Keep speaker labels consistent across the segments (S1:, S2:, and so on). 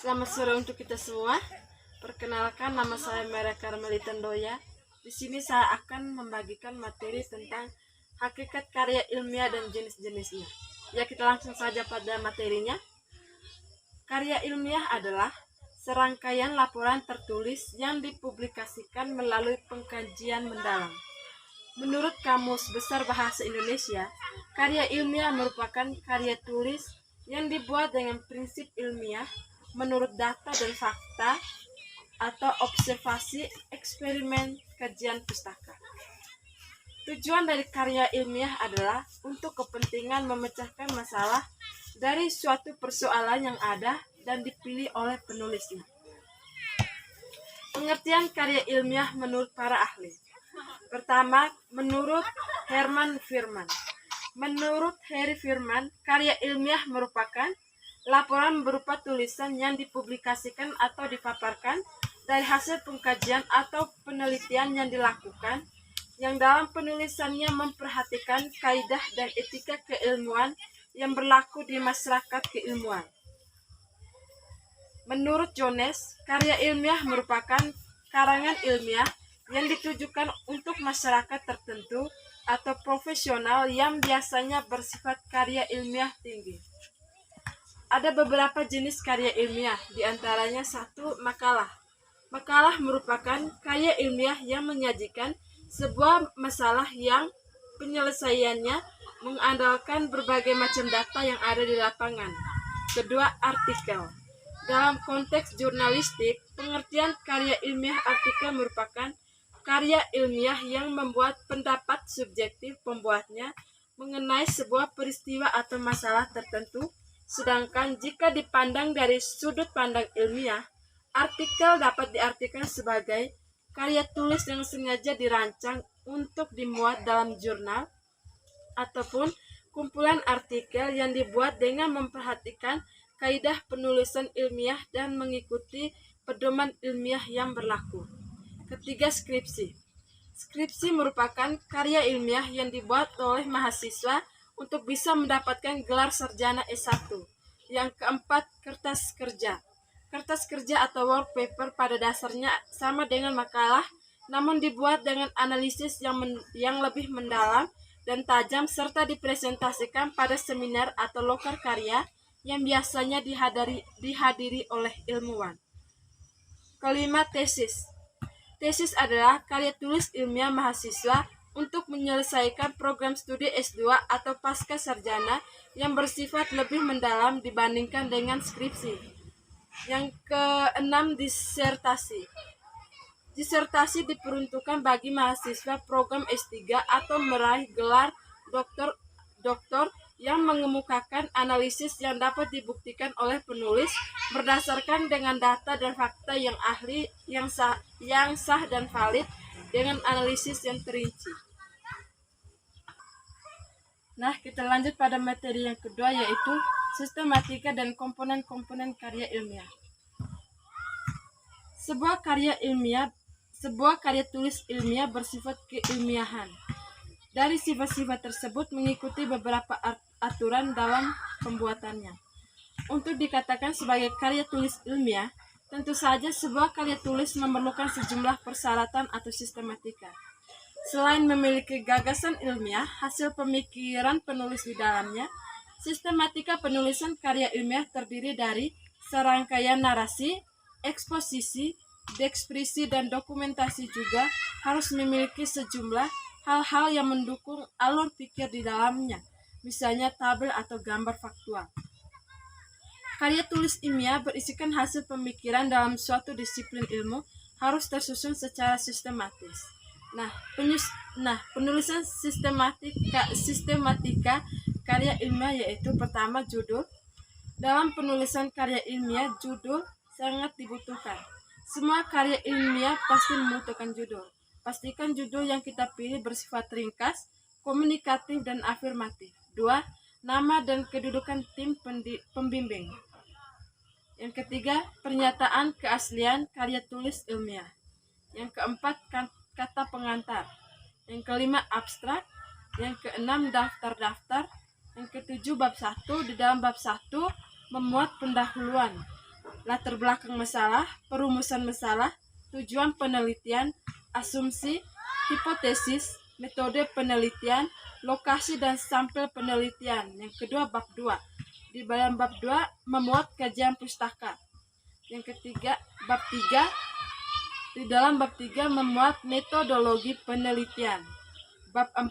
S1: Selamat sore untuk kita semua. Perkenalkan, nama saya Maria Carmelita Ndoya. Di sini saya akan membagikan materi tentang hakikat karya ilmiah dan jenis-jenisnya. Ya, kita langsung saja pada materinya. Karya ilmiah adalah serangkaian laporan tertulis yang dipublikasikan melalui pengkajian mendalam. Menurut Kamus Besar Bahasa Indonesia, karya ilmiah merupakan karya tulis yang dibuat dengan prinsip ilmiah menurut data dan fakta atau observasi, eksperimen, kajian pustaka. Tujuan dari karya ilmiah adalah untuk kepentingan memecahkan masalah dari suatu persoalan yang ada dan dipilih oleh penulisnya. Pengertian karya ilmiah menurut para ahli. Pertama, menurut Herman Firman. Menurut Harry Firman, karya ilmiah merupakan laporan berupa tulisan yang dipublikasikan atau dipaparkan dari hasil pengkajian atau penelitian yang dilakukan, yang dalam penulisannya memperhatikan kaidah dan etika keilmuan yang berlaku di masyarakat keilmuan. Menurut Jones, karya ilmiah merupakan karangan ilmiah yang ditujukan untuk masyarakat tertentu atau profesional yang biasanya bersifat karya ilmiah tinggi. Ada beberapa jenis karya ilmiah, diantaranya 1. Makalah. Makalah merupakan karya ilmiah yang menyajikan sebuah masalah yang penyelesaiannya mengandalkan berbagai macam data yang ada di lapangan. Kedua, artikel. Dalam konteks jurnalistik, pengertian karya ilmiah artikel merupakan karya ilmiah yang membuat pendapat subjektif pembuatnya mengenai sebuah peristiwa atau masalah tertentu. Sedangkan jika dipandang dari sudut pandang ilmiah, artikel dapat diartikan sebagai karya tulis yang sengaja dirancang untuk dimuat dalam jurnal ataupun kumpulan artikel yang dibuat dengan memperhatikan kaidah penulisan ilmiah dan mengikuti pedoman ilmiah yang berlaku. Ketiga, skripsi. Skripsi merupakan karya ilmiah yang dibuat oleh mahasiswa untuk bisa mendapatkan gelar sarjana S1. Yang keempat, kertas kerja. Kertas kerja atau work paper pada dasarnya sama dengan makalah, namun dibuat dengan analisis yang lebih mendalam dan tajam serta dipresentasikan pada seminar atau lokal karya yang biasanya dihadiri oleh ilmuwan. Kelima, tesis. Tesis adalah karya tulis ilmiah mahasiswa untuk menyelesaikan program studi S2 atau pasca sarjana yang bersifat lebih mendalam dibandingkan dengan skripsi. Yang keenam, disertasi. Disertasi diperuntukkan bagi mahasiswa program S3 atau meraih gelar doktor yang mengemukakan analisis yang dapat dibuktikan oleh penulis berdasarkan dengan data dan fakta yang sah dan valid dengan analisis yang terinci. Nah, kita lanjut pada materi yang kedua, yaitu sistematika dan komponen-komponen karya ilmiah. Sebuah karya tulis ilmiah bersifat keilmiahan. Dari sifat-sifat tersebut mengikuti beberapa aturan dalam pembuatannya. Untuk dikatakan sebagai karya tulis ilmiah, tentu saja sebuah karya tulis memerlukan sejumlah persyaratan atau sistematika. Selain memiliki gagasan ilmiah, hasil pemikiran penulis di dalamnya, sistematika penulisan karya ilmiah terdiri dari serangkaian narasi, eksposisi, deskripsi, dan dokumentasi juga harus memiliki sejumlah hal-hal yang mendukung alur pikir di dalamnya, misalnya tabel atau gambar faktual. Karya tulis ilmiah berisikan hasil pemikiran dalam suatu disiplin ilmu harus tersusun secara sistematis. Penulisan sistematika karya ilmiah yaitu pertama, judul. Dalam penulisan karya ilmiah, judul sangat dibutuhkan. Semua karya ilmiah pasti membutuhkan judul. Pastikan judul yang kita pilih bersifat ringkas, komunikatif, dan afirmatif. 2. Nama dan kedudukan tim pembimbing. Yang ketiga, pernyataan keaslian karya tulis ilmiah. Yang keempat, kata pengantar. Yang kelima, abstrak. Yang keenam, daftar-daftar. Yang ketujuh, bab 1. Di dalam bab 1 memuat pendahuluan. latar belakang masalah, perumusan masalah, tujuan penelitian, asumsi, hipotesis, metode penelitian, lokasi dan sampel penelitian. Yang kedua, bab 2. Di dalam bab 2 memuat kajian pustaka. Yang ketiga, bab 3. Di dalam bab 3 memuat metodologi penelitian. Bab 4,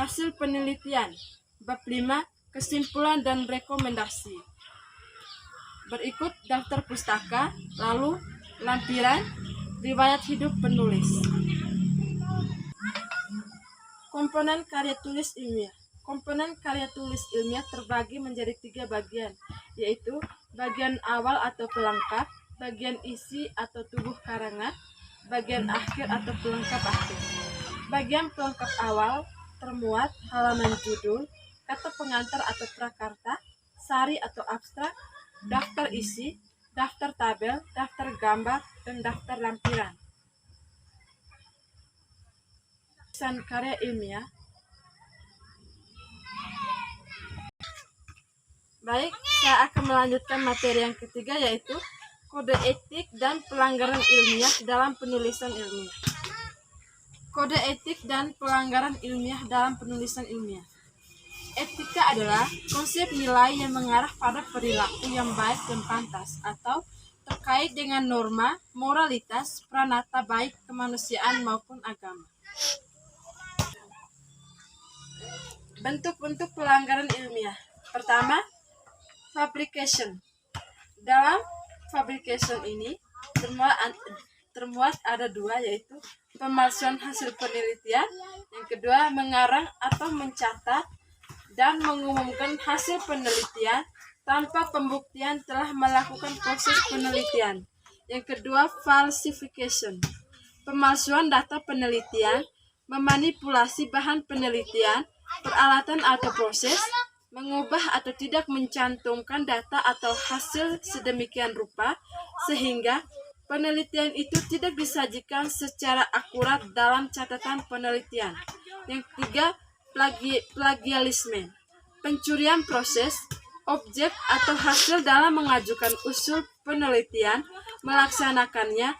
S1: hasil penelitian. Bab 5, kesimpulan dan rekomendasi. Berikut daftar pustaka, lalu lampiran, riwayat hidup penulis. Komponen karya tulis ilmiah. Komponen karya tulis ilmiah terbagi menjadi 3 bagian, yaitu bagian awal atau pelengkap, bagian isi atau tubuh karangan, bagian akhir atau pelengkap akhir. Bagian pelengkap awal termuat halaman judul, kata pengantar atau prakarta, sari atau abstrak, daftar isi, daftar tabel, daftar gambar, dan daftar lampiran. Tulisan karya ilmiah. Baik, saya akan melanjutkan materi yang ketiga, yaitu kode etik dan pelanggaran ilmiah dalam penulisan ilmiah. Kode etik dan pelanggaran ilmiah dalam penulisan ilmiah. Etika adalah konsep nilai yang mengarah pada perilaku yang baik dan pantas atau terkait dengan norma, moralitas, pranata baik kemanusiaan maupun agama. Bentuk-bentuk pelanggaran ilmiah. Pertama, fabrication. Dalam fabrication ini termuat ada 2, yaitu pemalsuan hasil penelitian. Yang kedua, mengarang atau mencatat dan mengumumkan hasil penelitian tanpa pembuktian telah melakukan proses penelitian. Yang kedua, falsification. Pemalsuan data penelitian, memanipulasi bahan penelitian, peralatan atau proses, mengubah atau tidak mencantumkan data atau hasil sedemikian rupa sehingga penelitian itu tidak disajikan secara akurat dalam catatan penelitian. Yang ketiga, plagialisme. Pencurian proses, objek atau hasil dalam mengajukan usul penelitian, melaksanakannya,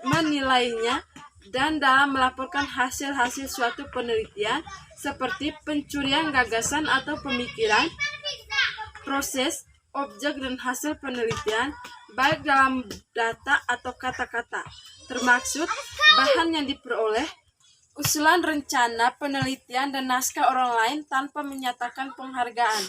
S1: menilainya, dan dalam melaporkan hasil-hasil suatu penelitian, seperti pencurian gagasan atau pemikiran, proses, objek, dan hasil penelitian, baik dalam data atau kata-kata, termaksud bahan yang diperoleh, usulan rencana penelitian, dan naskah orang lain tanpa menyatakan penghargaan.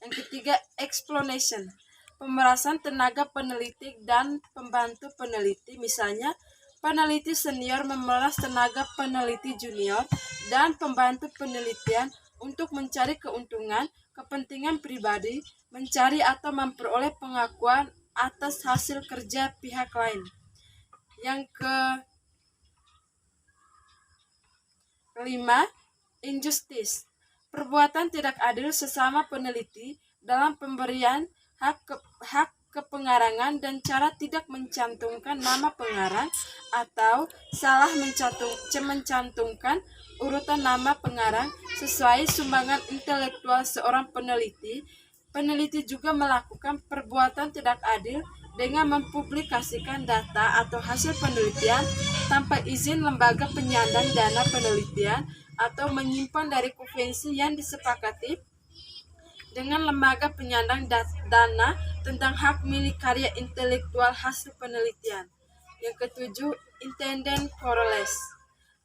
S1: Yang ketiga, exploitation. Pemerasan tenaga peneliti dan pembantu peneliti, misalnya peneliti senior memeras tenaga peneliti junior dan pembantu penelitian untuk mencari keuntungan, kepentingan pribadi, mencari atau memperoleh pengakuan atas hasil kerja pihak lain. Yang kelima, injustice. Perbuatan tidak adil sesama peneliti dalam pemberian hak kepengarangan dan cara tidak mencantumkan nama pengarang atau salah mencantumkan urutan nama pengarang sesuai sumbangan intelektual seorang peneliti. Peneliti juga melakukan perbuatan tidak adil dengan mempublikasikan data atau hasil penelitian tanpa izin lembaga penyandang dana penelitian atau menyimpan dari konvensi yang disepakati dengan lembaga penyandang dana tentang hak milik karya intelektual hasil penelitian. Yang ketujuh, intended correlation.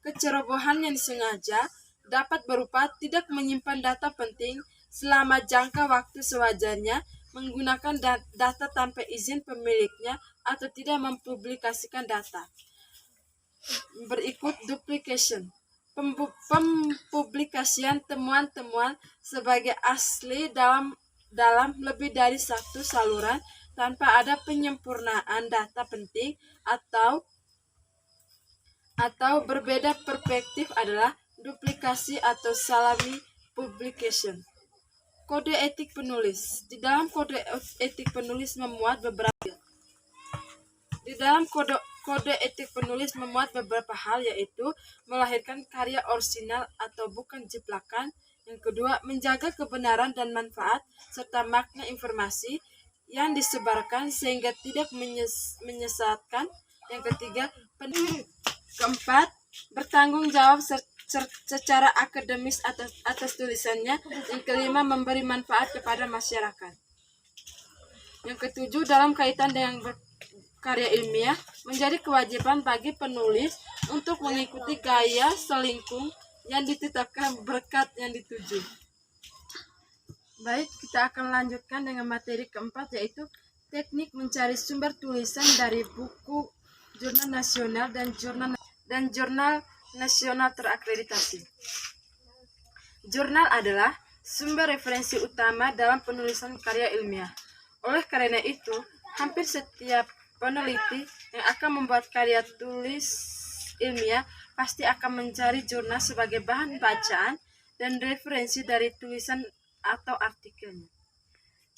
S1: Kecerobohan yang disengaja dapat berupa tidak menyimpan data penting selama jangka waktu sewajarnya, menggunakan data tanpa izin pemiliknya, atau tidak mempublikasikan data. Berikut duplication. Pempublikasian temuan-temuan sebagai asli dalam lebih dari satu saluran tanpa ada penyempurnaan data penting atau berbeda perspektif adalah duplikasi atau salami publication. Kode etik penulis. Di dalam kode etik penulis memuat beberapa hal, yaitu melahirkan karya orisinal atau bukan jiplakan. Yang kedua, menjaga kebenaran dan manfaat serta makna informasi. yang disebarkan sehingga tidak menyesatkan. Yang ketiga, keempat, bertanggung jawab secara akademis atas tulisannya. Yang kelima, memberi manfaat kepada masyarakat. Yang ketujuh, dalam kaitan dengan karya ilmiah, menjadi kewajiban bagi penulis untuk mengikuti gaya selingkung yang ditetapkan berkat yang dituju. Baik, kita akan lanjutkan dengan materi keempat, yaitu teknik mencari sumber tulisan dari buku, jurnal nasional, dan jurnal nasional terakreditasi. Jurnal adalah sumber referensi utama dalam penulisan karya ilmiah. Oleh karena itu, hampir setiap peneliti yang akan membuat karya tulis ilmiah pasti akan mencari jurnal sebagai bahan bacaan dan referensi dari tulisan atau artikelnya.